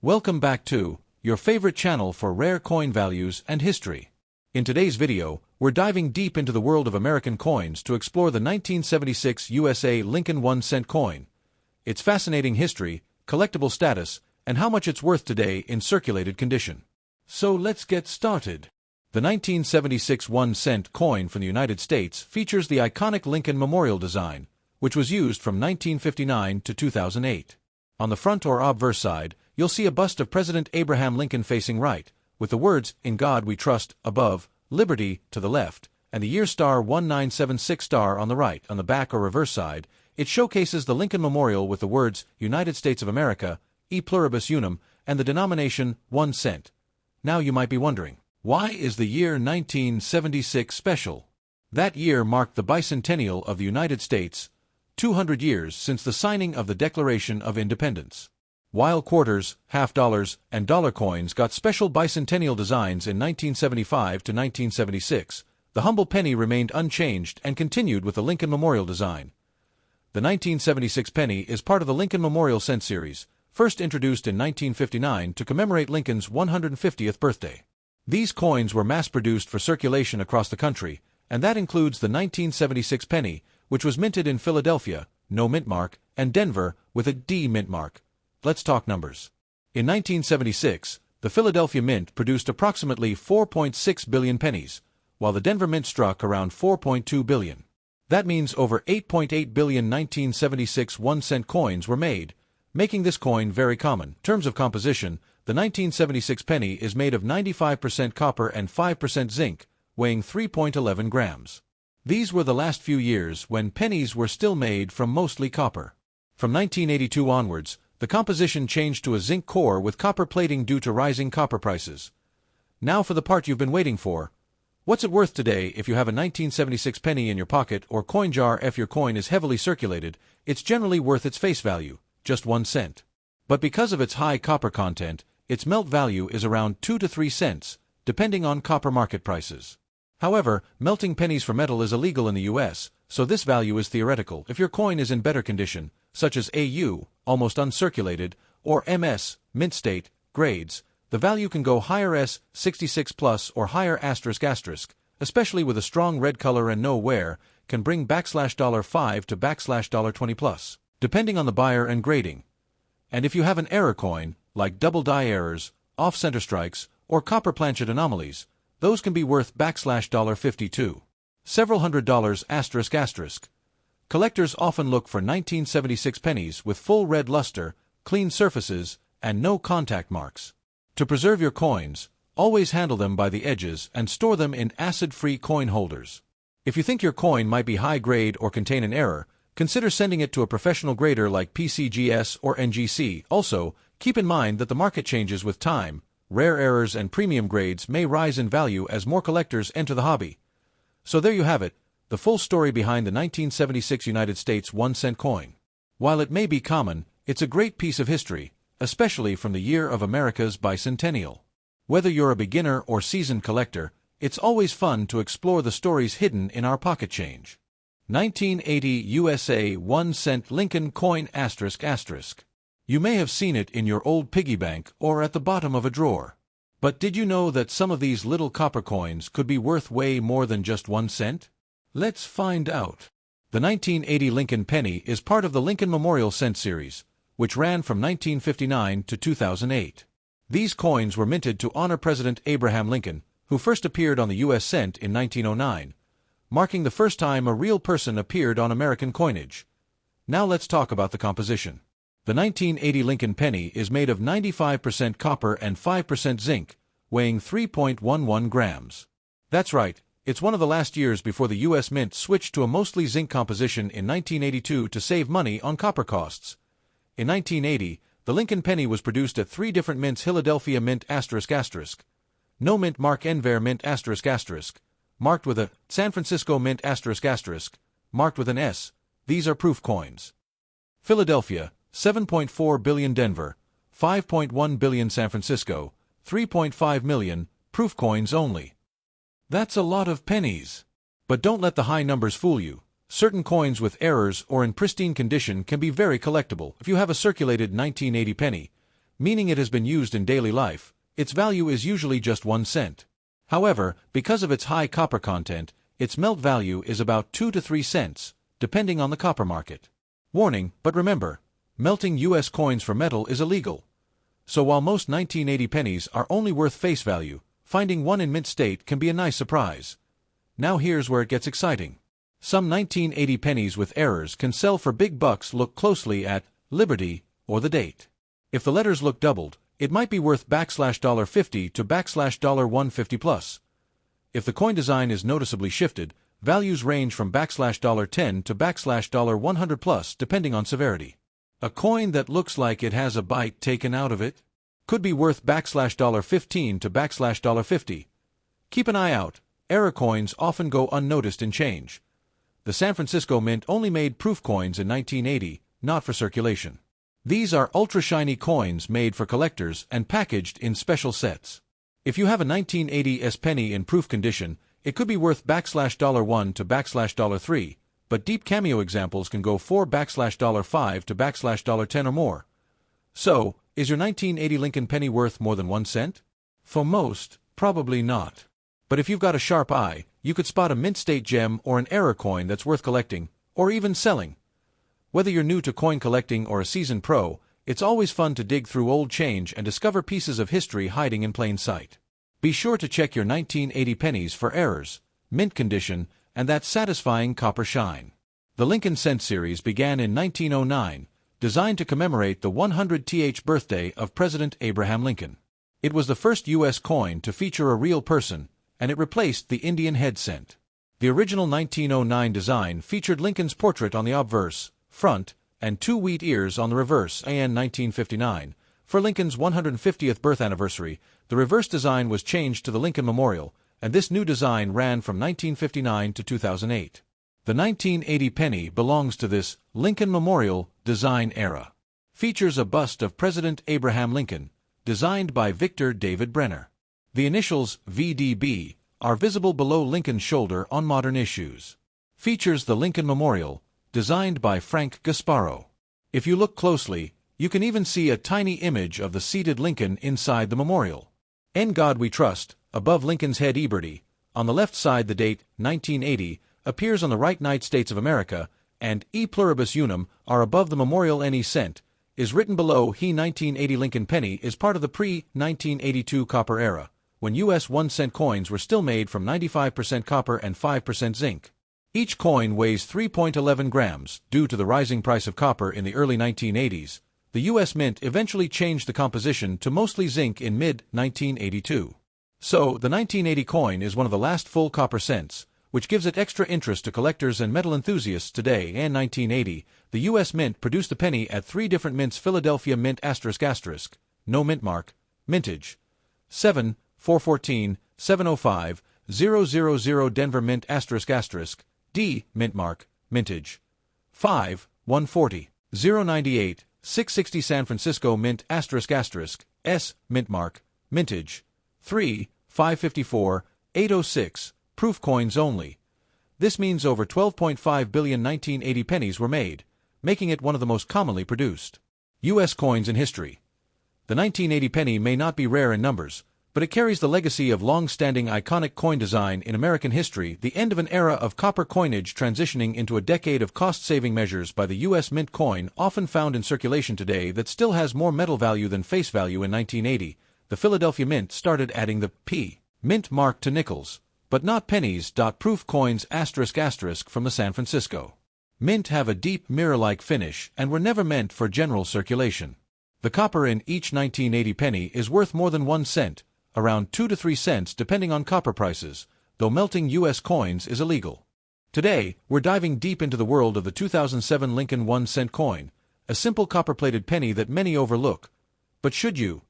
Welcome back to your favorite channel for rare coin values and history. In today's video, we're diving deep into the world of American coins to explore the 1976 USA Lincoln 1-cent coin, its fascinating history, collectible status, and how much it's worth today in circulated condition. So let's get started. The 1976 1-cent coin from the United States features the iconic Lincoln Memorial design, which was used from 1959 to 2008. On the front or obverse side, you'll see a bust of President Abraham Lincoln facing right, with the words, "In God We Trust," above, "Liberty," to the left, and the year star 1976 star on the right. On the back or reverse side, it showcases the Lincoln Memorial with the words, "United States of America, e pluribus unum," and the denomination, 1 cent. Now you might be wondering, why is the year 1976 special? That year marked the bicentennial of the United States, 200 years since the signing of the Declaration of Independence. While quarters, half dollars, and dollar coins got special bicentennial designs in 1975 to 1976, the humble penny remained unchanged and continued with the Lincoln Memorial design. The 1976 penny is part of the Lincoln Memorial Cent series, first introduced in 1959 to commemorate Lincoln's 150th birthday. These coins were mass-produced for circulation across the country, and that includes the 1976 penny, which was minted in Philadelphia, no mint mark, and Denver, with a D mint mark. Let's talk numbers. In 1976, the Philadelphia Mint produced approximately 4.6 billion pennies, while the Denver Mint struck around 4.2 billion. That means over 8.8 billion 1976 1-cent coins were made, making this coin very common. In terms of composition, the 1976 penny is made of 95% copper and 5% zinc, weighing 3.11 grams. These were the last few years when pennies were still made from mostly copper. From 1982 onwards, the composition changed to a zinc core with copper plating due to rising copper prices. Now for the part you've been waiting for. What's it worth today if you have a 1976 penny in your pocket or coin jar? If your coin is heavily circulated, it's generally worth its face value, just 1 cent. But because of its high copper content, its melt value is around 2 to 3 cents, depending on copper market prices. However, melting pennies for metal is illegal in the US, so this value is theoretical. If your coin is in better condition, such as AU, almost uncirculated, or MS, mint state, grades, the value can go higher S, 66 plus or higher ***, especially with a strong red color and no wear, can bring $5 to $20 plus, depending on the buyer and grading. And if you have an error coin, like double die errors, off-center strikes, or copper planchet anomalies, those can be worth $52. Several $100. Collectors often look for 1976 pennies with full red luster, clean surfaces, and no contact marks. To preserve your coins, always handle them by the edges and store them in acid-free coin holders. If you think your coin might be high grade or contain an error, consider sending it to a professional grader like PCGS or NGC. Also, keep in mind that the market changes with time. Rare errors and premium grades may rise in value as more collectors enter the hobby. So there you have it, the full story behind the 1976 United States 1-cent coin. While it may be common, it's a great piece of history, especially from the year of America's bicentennial. Whether you're a beginner or seasoned collector, it's always fun to explore the stories hidden in our pocket change. 1980 USA 1-cent Lincoln coin ***. You may have seen it in your old piggy bank or at the bottom of a drawer. But did you know that some of these little copper coins could be worth way more than just 1 cent? Let's find out. The 1980 Lincoln penny is part of the Lincoln Memorial Cent series, which ran from 1959 to 2008. These coins were minted to honor President Abraham Lincoln, who first appeared on the U.S. cent in 1909, marking the first time a real person appeared on American coinage. Now let's talk about the composition. The 1980 Lincoln penny is made of 95% copper and 5% zinc, weighing 3.11 grams. That's right, it's one of the last years before the U.S. Mint switched to a mostly zinc composition in 1982 to save money on copper costs. In 1980, the Lincoln penny was produced at 3 different mints: Philadelphia Mint ***, no mint mark, Enver Mint ***, marked with a, San Francisco Mint ***, marked with an S. These are proof coins. Philadelphia, 7.4 billion; Denver, 5.1 billion; San Francisco, 3.5 million, proof coins only. That's a lot of pennies. But don't let the high numbers fool you. Certain coins with errors or in pristine condition can be very collectible. If you have a circulated 1980 penny, meaning it has been used in daily life, its value is usually just 1 cent. However, because of its high copper content, its melt value is about 2 to 3 cents, depending on the copper market. Warning, but remember, melting U.S. coins for metal is illegal. So while most 1980 pennies are only worth face value, finding one in mint state can be a nice surprise. Now here's where it gets exciting. Some 1980 pennies with errors can sell for big bucks. Look closely at Liberty or the date. If the letters look doubled, it might be worth $50 to $150 plus. If the coin design is noticeably shifted, values range from $10 to $100 plus depending on severity. A coin that looks like it has a bite taken out of it could be worth $15 to $50. Keep an eye out. Error coins often go unnoticed in change. The San Francisco Mint only made proof coins in 1980, not for circulation. These are ultra-shiny coins made for collectors and packaged in special sets. If you have a 1980 S penny in proof condition, it could be worth $1 to $3, but deep cameo examples can go for $5 to $10 or more. So, is your 1980 Lincoln penny worth more than 1 cent? For most, probably not. But if you've got a sharp eye, you could spot a mint state gem or an error coin that's worth collecting, or even selling. Whether you're new to coin collecting or a seasoned pro, it's always fun to dig through old change and discover pieces of history hiding in plain sight. Be sure to check your 1980 pennies for errors, mint condition, and that satisfying copper shine. The Lincoln Cent series began in 1909, designed to commemorate the 100th birthday of President Abraham Lincoln. It was the first U.S. coin to feature a real person, and it replaced the Indian head cent. The original 1909 design featured Lincoln's portrait on the obverse, front, and 2 wheat ears on the reverse. In 1959, for Lincoln's 150th birth anniversary, the reverse design was changed to the Lincoln Memorial, and this new design ran from 1959 to 2008. The 1980 penny belongs to this Lincoln Memorial design era. Features a bust of President Abraham Lincoln, designed by Victor David Brenner. The initials VDB are visible below Lincoln's shoulder on modern issues. Features the Lincoln Memorial, designed by Frank Gasparo. If you look closely, you can even see a tiny image of the seated Lincoln inside the memorial. "In God We Trust," above Lincoln's head Eberty, on the left side the date, 1980, appears on the right. United States of America, and E Pluribus Unum are above the memorial. Any cent is written below. He 1980 Lincoln penny is part of the pre-1982 copper era, when U.S. 1-cent coins were still made from 95% copper and 5% zinc. Each coin weighs 3.11 grams. Due to the rising price of copper in the early 1980s, the U.S. Mint eventually changed the composition to mostly zinc in mid-1982. So, the 1980 coin is one of the last full copper cents, which gives it extra interest to collectors and metal enthusiasts today. In 1980, the U.S. Mint produced the penny at 3 different mints: Philadelphia Mint ***, no mint mark, mintage 7, 414, 705, 000, Denver Mint ***, D, mint mark, mintage 5, 140, 098, 660, San Francisco Mint ***, S, mint mark, mintage 3, 554, 806, proof coins only. This means over 12.5 billion 1980 pennies were made, making it one of the most commonly produced U.S. coins in history. The 1980 penny may not be rare in numbers, but it carries the legacy of long-standing iconic coin design in American history, the end of an era of copper coinage transitioning into a decade of cost-saving measures by the U.S. Mint coin, often found in circulation today, that still has more metal value than face value. In 1980, the Philadelphia Mint started adding the P mint mark to nickels, but not pennies. Proof coins *** from the San Francisco Mint have a deep mirror-like finish and were never meant for general circulation. The copper in each 1980 penny is worth more than 1 cent, around 2 to 3 cents depending on copper prices, though melting U.S. coins is illegal. Today, we're diving deep into the world of the 2007 Lincoln 1-cent coin, a simple copper-plated penny that many overlook. But should you?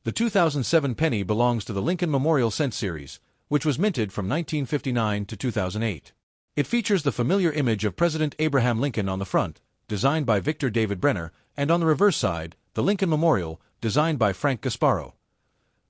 The 2007 penny belongs to the Lincoln Memorial Cent series, which was minted from 1959 to 2008. It features the familiar image of President Abraham Lincoln on the front, designed by Victor David Brenner, and on the reverse side, the Lincoln Memorial, designed by Frank Gasparo.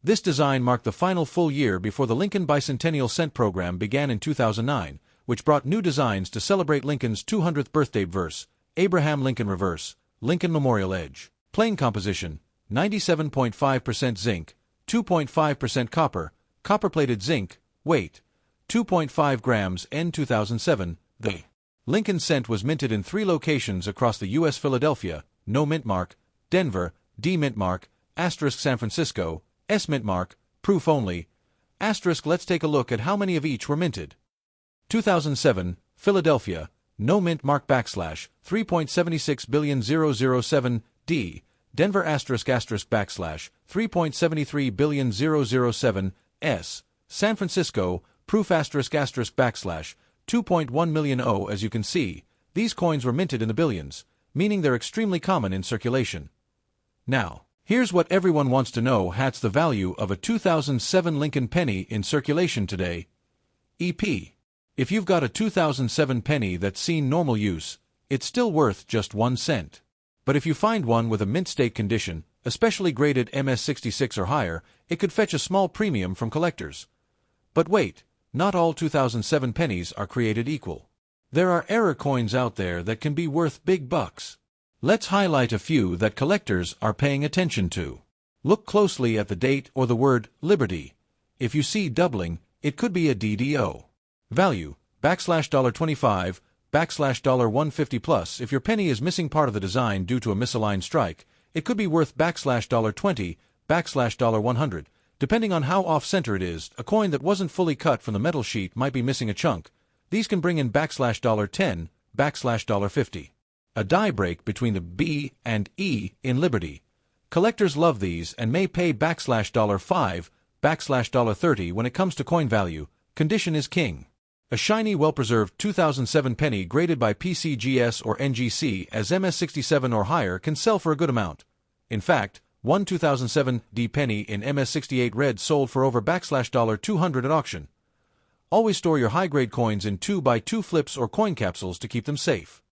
This design marked the final full year before the Lincoln Bicentennial Cent program began in 2009, which brought new designs to celebrate Lincoln's 200th birthday: verse, Abraham Lincoln reverse, Lincoln Memorial edge. Plain composition, 97.5% zinc, 2.5% copper, copper-plated zinc, weight, 2.5 grams. N 2007, the Lincoln cent was minted in 3 locations across the U.S. Philadelphia, no mint mark, Denver, D mint mark, asterisk San Francisco, S mint mark, proof only, asterisk. Let's take a look at how many of each were minted. 2007, Philadelphia, no mint mark backslash, 3.76 billion 007, D, Denver asterisk asterisk backslash, 3.73 billion 007, S, San Francisco, proof asterisk asterisk backslash, 2.1 million O. As you can see, these coins were minted in the billions, meaning they're extremely common in circulation. Now, here's what everyone wants to know. What's the value of a 2007 Lincoln penny in circulation today? EP. If you've got a 2007 penny that's seen normal use, it's still worth just 1 cent. But if you find one with a mint state condition, especially graded MS66 or higher, it could fetch a small premium from collectors. But wait, not all 2007 pennies are created equal. There are error coins out there that can be worth big bucks. Let's highlight a few that collectors are paying attention to. Look closely at the date or the word Liberty. If you see doubling, it could be a DDO. Value, backslash $25, backslash $150 plus. If your penny is missing part of the design due to a misaligned strike, it could be worth backslash $20, backslash $100. Depending on how off-center it is, a coin that wasn't fully cut from the metal sheet might be missing a chunk. These can bring in backslash $10, backslash $50. A die break between the B and E in Liberty. Collectors love these and may pay backslash $5, backslash $30 when it comes to coin value. Condition is king. A shiny, well-preserved 2007 penny graded by PCGS or NGC as MS67 or higher can sell for a good amount. In fact, one 2007 D penny in MS68 red sold for over backslash $200 at auction. Always store your high-grade coins in 2x2 flips or coin capsules to keep them safe.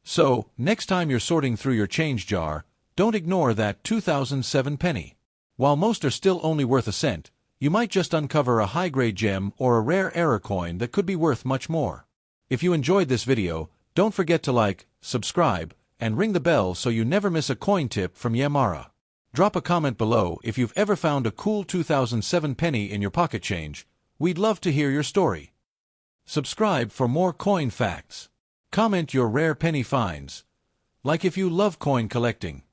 So, next time you're sorting through your change jar, don't ignore that 2007 penny. While most are still only worth a cent, you might just uncover a high-grade gem or a rare error coin that could be worth much more. If you enjoyed this video, don't forget to like, subscribe, and ring the bell so you never miss a coin tip from Yamara. Drop a comment below if you've ever found a cool 2007 penny in your pocket change. We'd love to hear your story. Subscribe for more coin facts. Comment your rare penny finds. Like if you love coin collecting.